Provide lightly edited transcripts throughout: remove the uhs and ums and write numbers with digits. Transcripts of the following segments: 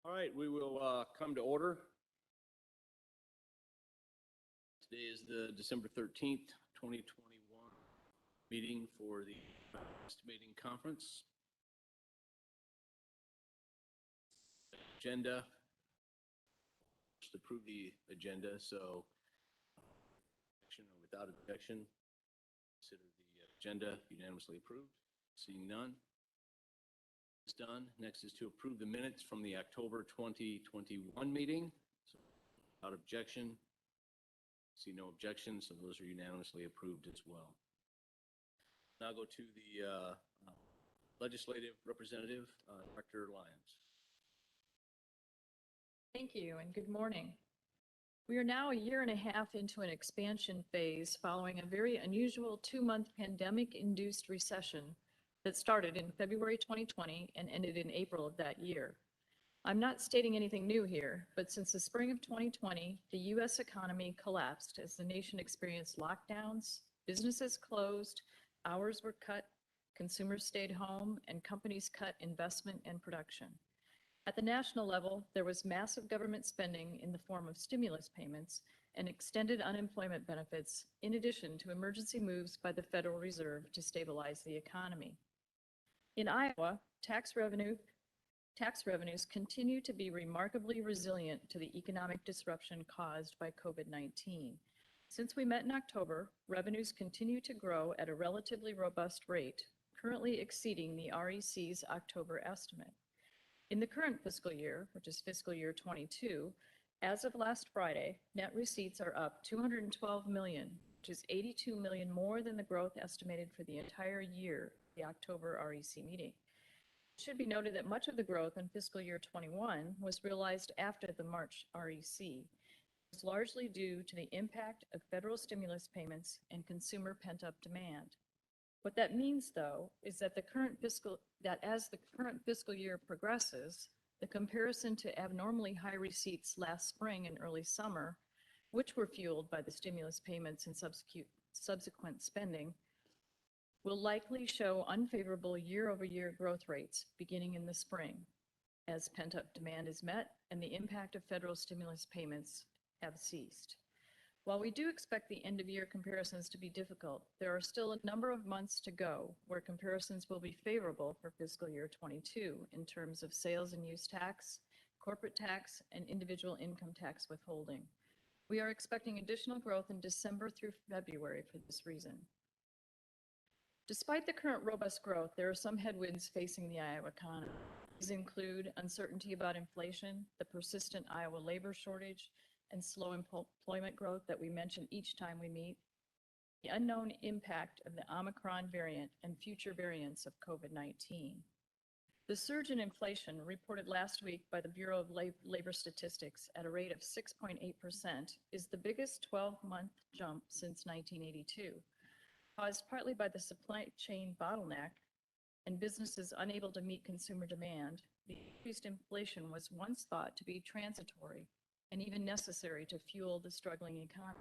All right, we will come to order. Today is the December 13th, 2021 meeting for the estimating conference. Agenda. Just approve the agenda, so action or without objection, consider the agenda unanimously approved. Seeing none. It's done. Next is to approve the minutes from the October 2021 meeting. So, without objection. See no objections, so those are unanimously approved as well. Now go to the legislative representative, Director Lyons. Thank you and good morning. We are now a year and a half into an expansion phase following a very unusual 2-month pandemic-induced recession that started in February 2020 and ended in April of that year. I'm not stating anything new here, but since the spring of 2020, the U.S. economy collapsed as the nation experienced lockdowns, businesses closed, hours were cut, consumers stayed home, and companies cut investment and production. At the national level, there was massive government spending in the form of stimulus payments and extended unemployment benefits, in addition to emergency moves by the Federal Reserve to stabilize the economy. In Iowa, tax revenues continue to be remarkably resilient to the economic disruption caused by COVID-19. Since we met in October, revenues continue to grow at a relatively robust rate, currently exceeding the REC's October estimate. In the current fiscal year, which is fiscal year 22, as of last Friday, net receipts are up $212 million, which is $82 million more than the growth estimated for the entire year, the October REC meeting. It should be noted that much of the growth in fiscal year 21 was realized after the March REC. It was largely due to the impact of federal stimulus payments and consumer pent-up demand. What that means, though, is that as the current fiscal year progresses, the comparison to abnormally high receipts last spring and early summer, which were fueled by the stimulus payments and subsequent spending, will likely show unfavorable year-over-year growth rates beginning in the spring, as pent-up demand is met and the impact of federal stimulus payments have ceased. While we do expect the end-of-year comparisons to be difficult, there are still a number of months to go where comparisons will be favorable for fiscal year 22 in terms of sales and use tax, corporate tax, and individual income tax withholding. We are expecting additional growth in December through February for this reason. Despite the current robust growth, there are some headwinds facing the Iowa economy. These include uncertainty about inflation, the persistent Iowa labor shortage, and slow employment growth that we mention each time we meet, the unknown impact of the Omicron variant and future variants of COVID-19. The surge in inflation reported last week by the Bureau of Labor Statistics at a rate of 6.8% is the biggest 12-month jump since 1982, caused partly by the supply chain bottleneck and businesses unable to meet consumer demand. The increased inflation was once thought to be transitory and even necessary to fuel the struggling economy.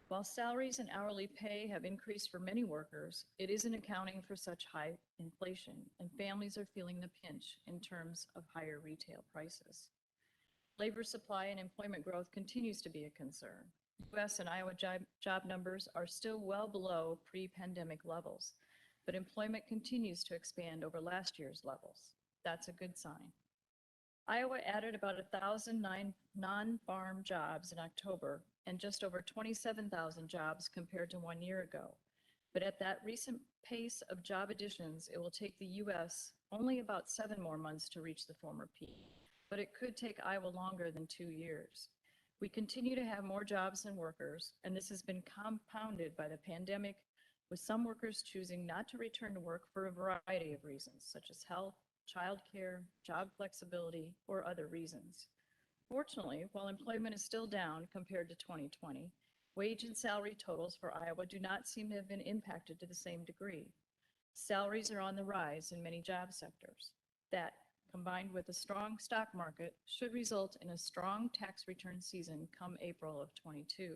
While salaries and hourly pay have increased for many workers, it isn't accounting for such high inflation, and families are feeling the pinch in terms of higher retail prices. Labor supply and employment growth continues to be a concern. U.S. and Iowa job numbers are still well below pre-pandemic levels, but employment continues to expand over last year's levels. That's a good sign. Iowa added about 1,000 non-farm jobs in October and just over 27,000 jobs compared to 1 year ago. But at that recent pace of job additions, it will take the U.S. only about 7 more months to reach the former peak. But it could take Iowa longer than 2 years. We continue to have more jobs than workers, and this has been compounded by the pandemic, with some workers choosing not to return to work for a variety of reasons, such as health, childcare, job flexibility, or other reasons. Fortunately, while employment is still down compared to 2020, wage and salary totals for Iowa do not seem to have been impacted to the same degree. Salaries are on the rise in many job sectors. That, combined with a strong stock market, should result in a strong tax return season come April of 22.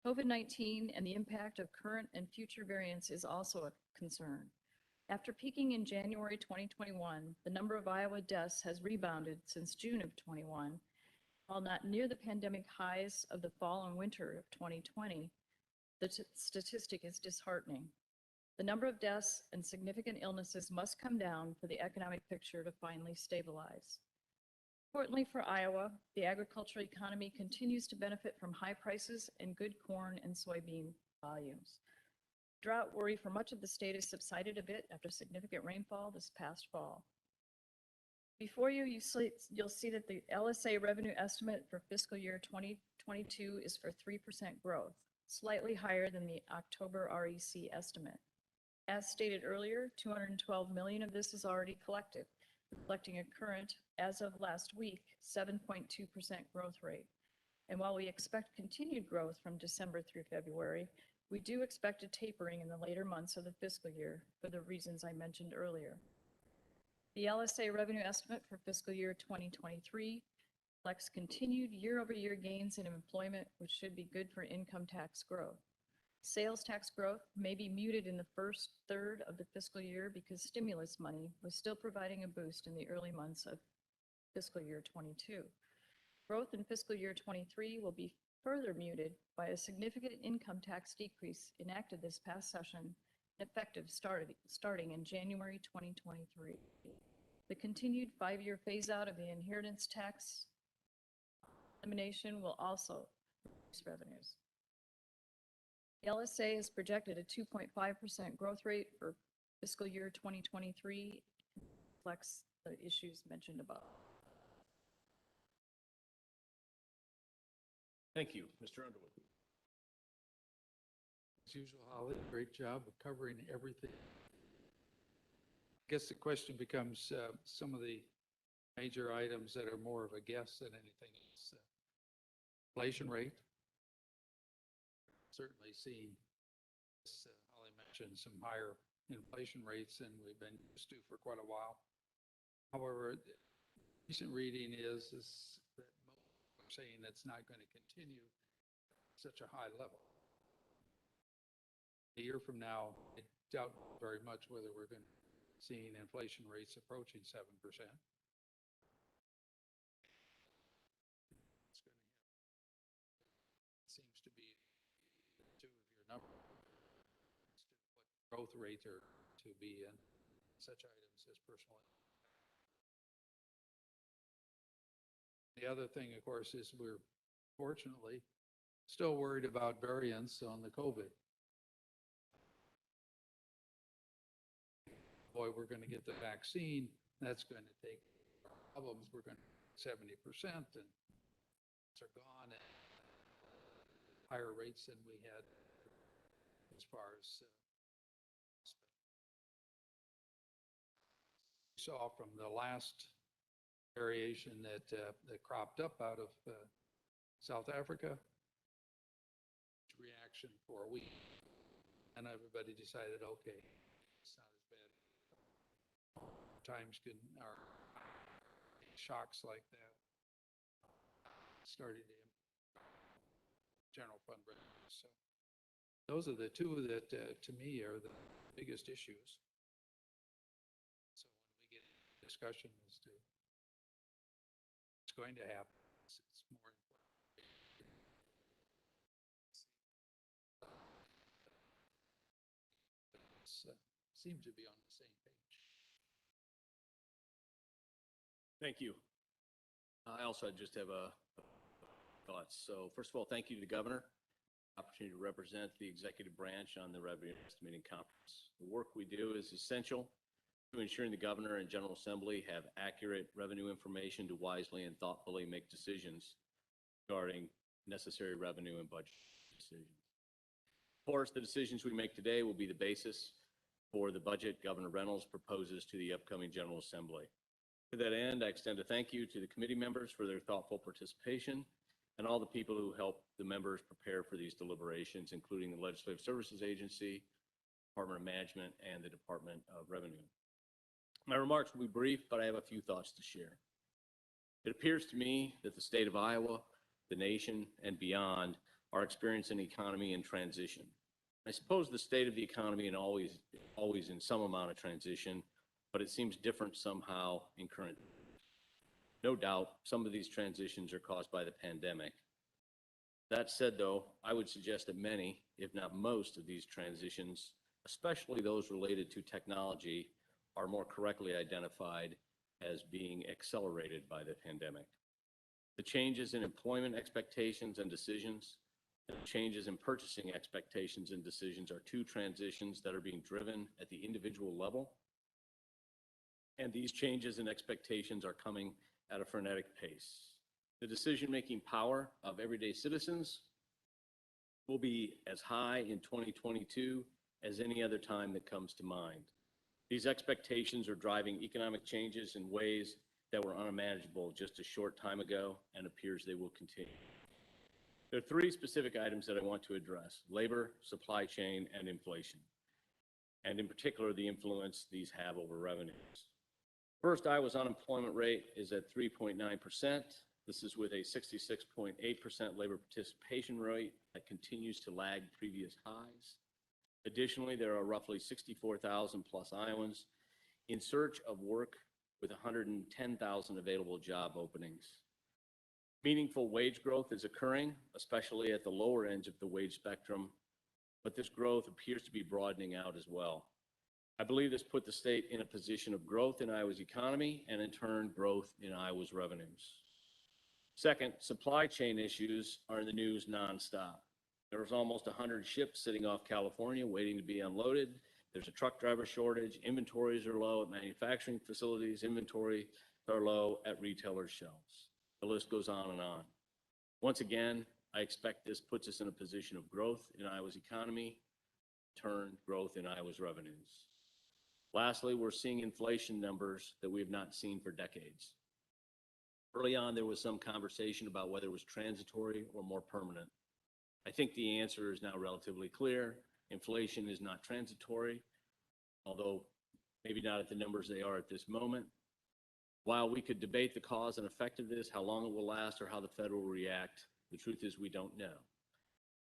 COVID-19 and the impact of current and future variants is also a concern. After peaking in January 2021, the number of Iowa deaths has rebounded since June of 21. While not near the pandemic highs of the fall and winter of 2020, the statistic is disheartening. The number of deaths and significant illnesses must come down for the economic picture to finally stabilize. Importantly for Iowa, the agricultural economy continues to benefit from high prices and good corn and soybean volumes. Drought worry for much of the state has subsided a bit after significant rainfall this past fall. Before you, you'll see that the LSA revenue estimate for fiscal year 2022 is for 3% growth, slightly higher than the October REC estimate. As stated earlier, $212 million of this is already collected, reflecting a current, as of last week, 7.2% growth rate. And while we expect continued growth from December through February, we do expect a tapering in the later months of the fiscal year for the reasons I mentioned earlier. The LSA revenue estimate for fiscal year 2023 reflects continued year-over-year gains in employment, which should be good for income tax growth. Sales tax growth may be muted in the first third of the fiscal year because stimulus money was still providing a boost in the early months of fiscal year 22. Growth in fiscal year 23 will be further muted by a significant income tax decrease enacted this past session, effective starting in January 2023. The continued 5-year phase out of the inheritance tax elimination will also reduce revenues. The LSA is projected a 2.5% growth rate for fiscal year 2023, reflects the issues mentioned above. Thank you. Mr. Underwood. As usual, Holly, great job of covering everything. I guess the question becomes some of the major items that are more of a guess than anything else. Inflation rate. Certainly seen, as Holly mentioned, some higher inflation rates than we've been used to for quite a while. However, recent reading is that most are saying that's not going to continue at such a high level. A year from now, I doubt very much whether we're going to be seeing inflation rates approaching 7%. It's going to have, it seems to be two of your numbers as to what growth rates are to be in such items as personal. The other thing, of course, is we're fortunately still worried about variants on the COVID. Boy, we're going to get the vaccine. That's going to take problems. We're going to 70% and it's are gone at higher rates than we had as far as we saw from the last variation that cropped up out of South Africa. Reaction for a week, and everybody decided, okay, it's not as bad. Times are shocks like that starting to general fund revenue. So those are the two that to me are the biggest issues. So when we get into discussion as to what's going to happen, it's more important. Seem to be on the same page. Thank you. I also just have a thoughts. So first of all, thank you to the governor. Opportunity to represent the executive branch on the revenue estimating conference. The work we do is essential to ensuring the governor and General Assembly have accurate revenue information to wisely and thoughtfully make decisions regarding necessary revenue and budget decisions. Of course, the decisions we make today will be the basis for the budget Governor Reynolds proposes to the upcoming General Assembly. To that end, I extend a thank you to the committee members for their thoughtful participation and all the people who helped the members prepare for these deliberations, including the Legislative Services Agency, Department of Management, and the Department of Revenue. My remarks will be brief, but I have a few thoughts to share. It appears to me that the state of Iowa, the nation, and beyond are experiencing an economy in transition. I suppose the state of the economy and always in some amount of transition, but it seems different somehow in current. No doubt, some of these transitions are caused by the pandemic. That said, though, I would suggest that many, if not most, of these transitions, especially those related to technology, are more correctly identified as being accelerated by the pandemic. The changes in employment expectations and decisions, and the changes in purchasing expectations and decisions are two transitions that are being driven at the individual level. And these changes in expectations are coming at a frenetic pace. The decision-making power of everyday citizens will be as high in 2022 as any other time that comes to mind. These expectations are driving economic changes in ways that were unimaginable just a short time ago and appears they will continue. There are three specific items that I want to address: labor, supply chain, and inflation, and in particular, the influence these have over revenues. First, Iowa's unemployment rate is at 3.9%. This is with a 66.8% labor participation rate that continues to lag previous highs. Additionally, there are roughly 64,000 plus Iowans in search of work with 110,000 available job openings. Meaningful wage growth is occurring, especially at the lower ends of the wage spectrum, but this growth appears to be broadening out as well. I believe this put the state in a position of growth in Iowa's economy and in turn growth in Iowa's revenues. Second, supply chain issues are in the news nonstop. There's almost 100 ships sitting off California waiting to be unloaded. There's a truck driver shortage. Inventories are low at manufacturing facilities. Inventory are low at retailers' shelves. The list goes on and on. Once again, I expect this puts us in a position of growth in Iowa's economy, turn growth in Iowa's revenues. Lastly, we're seeing inflation numbers that we have not seen for decades. Early on, there was some conversation about whether it was transitory or more permanent. I think the answer is now relatively clear. Inflation is not transitory, although maybe not at the numbers they are at this moment. While we could debate the cause and effect of this, how long it will last, or how the Fed will react, the truth is we don't know.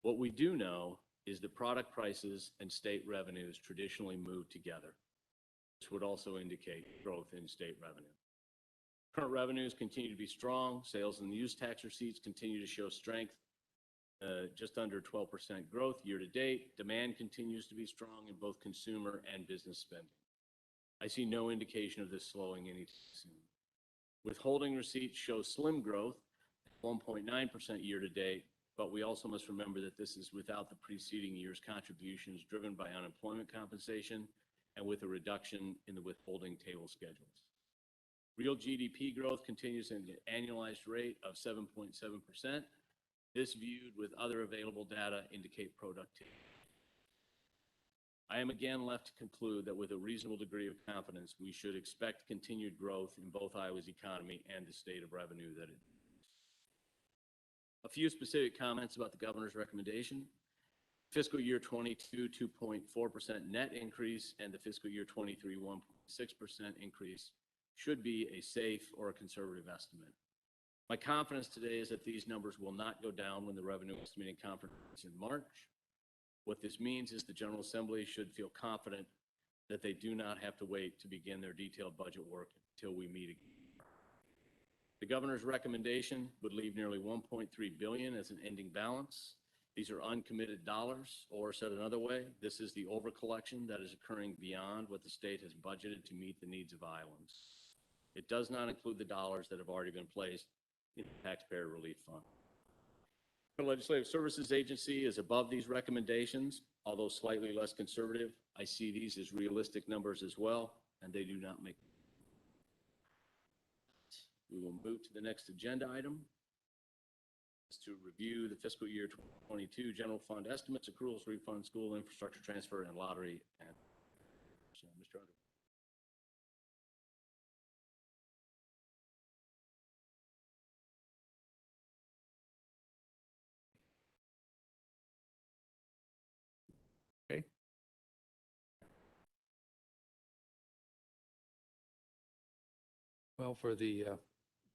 What we do know is that product prices and state revenues traditionally move together. This would also indicate growth in state revenue. Current revenues continue to be strong. Sales and use tax receipts continue to show strength, just under 12% growth year to date. Demand continues to be strong in both consumer and business spending. I see no indication of this slowing anytime soon. Withholding receipts show slim growth, 1.9% year to date, but we also must remember that this is without the preceding year's contributions driven by unemployment compensation and with a reduction in the withholding table schedules. Real GDP growth continues at an annualized rate of 7.7%. This, viewed with other available data, indicate productivity. I am again left to conclude that with a reasonable degree of confidence, we should expect continued growth in both Iowa's economy and the state of revenue that it is. A few specific comments about the governor's recommendation. Fiscal year 22, 2.4% net increase, and the fiscal year 23, 1.6% increase should be a safe or a conservative estimate. My confidence today is that these numbers will not go down when the revenue estimating conference is in March. What this means is the General Assembly should feel confident that they do not have to wait to begin their detailed budget work until we meet again. The governor's recommendation would leave nearly $1.3 billion as an ending balance. These are uncommitted dollars, or said another way, this is the overcollection that is occurring beyond what the state has budgeted to meet the needs of Iowans. It does not include the dollars that have already been placed in the Taxpayer Relief Fund. The Legislative Services Agency is above these recommendations, although slightly less conservative. I see these as realistic numbers as well, and they do not make. We will move to the next agenda item. It's to review the fiscal year 2022 general fund estimates, accruals, refunds, school infrastructure transfer, and lottery. And so, Mr. Underwood. Okay. Well, for the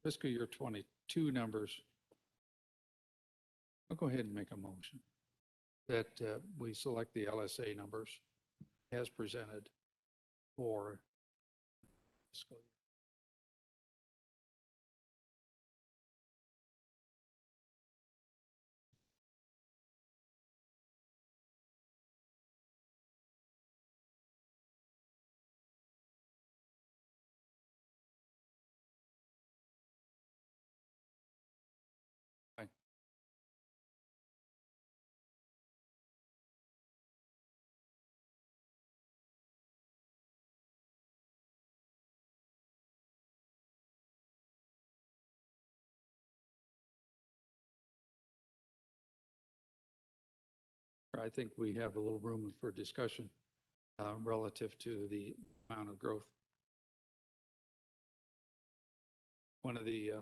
fiscal year 22 numbers, I'll go ahead and make a motion. that we select the LSA numbers as presented for fiscal year. I think we have a little room for discussion relative to the amount of growth. One of the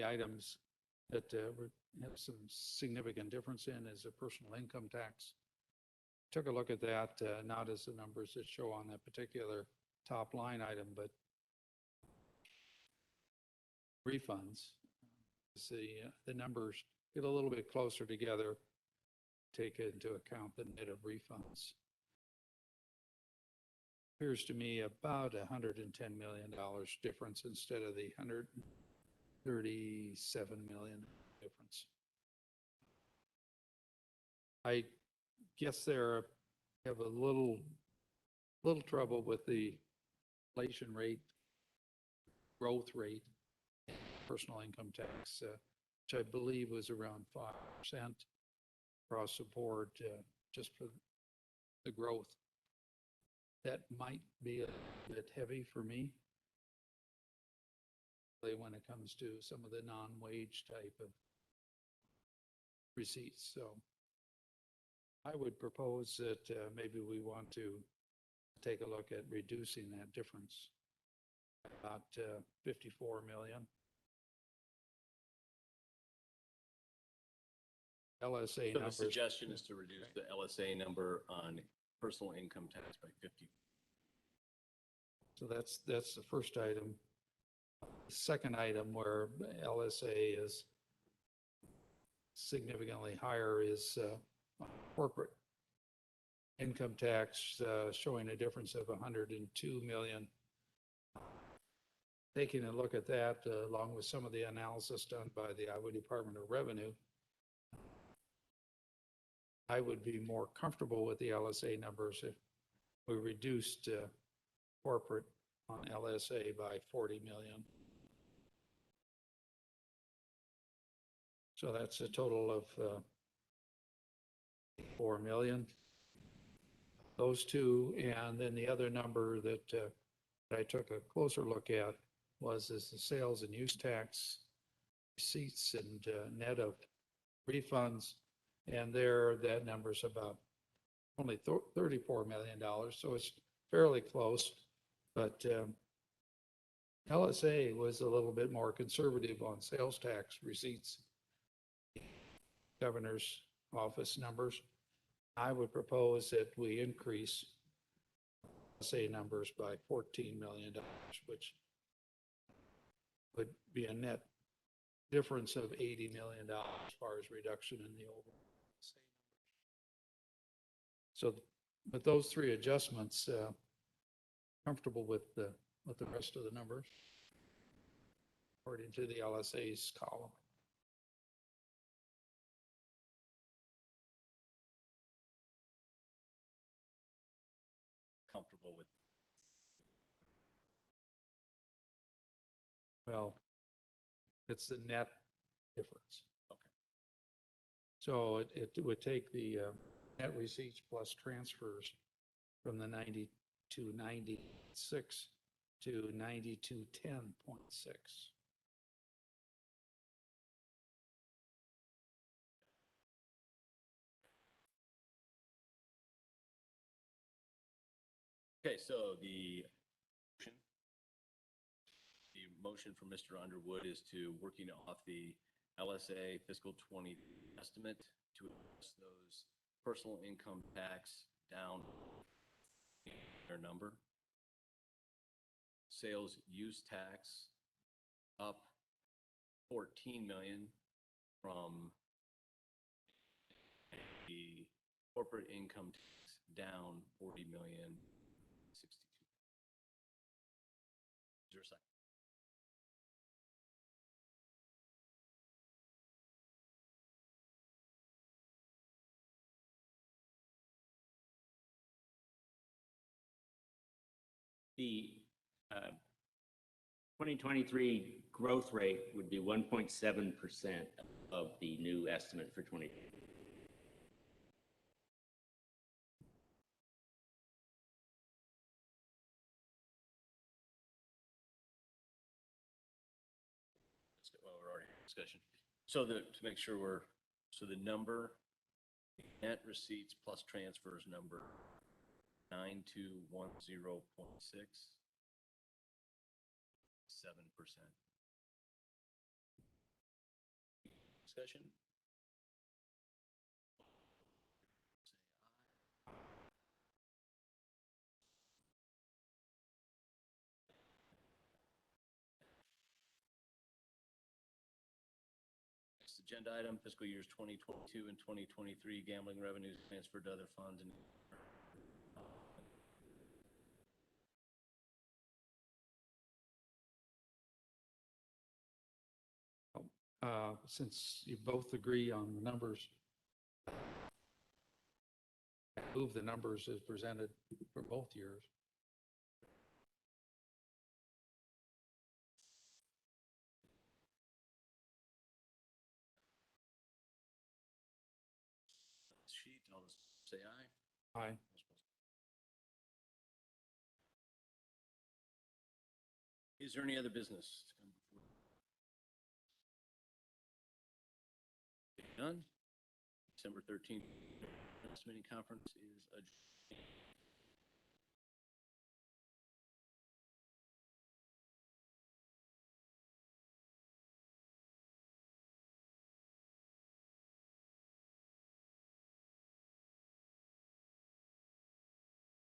items that we have some significant difference in is the personal income tax. Took a look at that, not as the numbers that show on that particular top line item, but refunds. The numbers get a little bit closer together, take into account the net of refunds. Appears to me about $110 million difference instead of the $137 million difference. I guess there have a little trouble with the inflation rate, growth rate, personal income tax, which I believe was around 5% across the board, just for the growth. That might be a bit heavy for me when it comes to some of the non-wage type of receipts. So I would propose that maybe we want to take a look at reducing that difference by about 54 million. LSA So the numbers. suggestion is to reduce the LSA number on personal income tax by 50. So that's the first item. The second item where LSA is significantly higher is corporate income tax, showing a difference of 102 million. Taking a look at that, along with some of the analysis done by the Iowa Department of Revenue, I would be more comfortable with the LSA numbers if we reduced corporate on LSA by 40 million. So that's a total of 4 million. Those two, and then the other number that I took a closer look at is the sales and use tax receipts and net of refunds. And there, that number's about only $34 million, so it's fairly close. But LSA was a little bit more conservative on sales tax receipts. Governor's office numbers. I would propose that we increase LSA numbers by $14 million, which would be a net difference of $80 million as far as reduction in the overall. So with those three adjustments, comfortable with the rest of the numbers according to the LSA's column. Comfortable with. Well, it's the net difference. Okay. So it would take the net receipts plus transfers from the 92.96 to 92.10.6. Okay, so the motion from Mr. Underwood is to working off the LSA fiscal 20 estimate to adjust those personal income tax down their number. Sales use tax up 14 million from the corporate income tax down 40 million, 62. Is there a second? The 2023 growth rate would be 1.7% of the new estimate for 20. Well, we're already in discussion. So to make sure so the number, net receipts plus transfers number 9210.6, 7%. Discussion? Next agenda item, fiscal years 2022 and 2023 gambling revenues transferred to other funds and Since you both agree on the numbers, move the numbers as presented for both years. sheet. I'll just say aye. Aye. Is there any other business to come before? None. December 13th, next meeting conference is adjourned.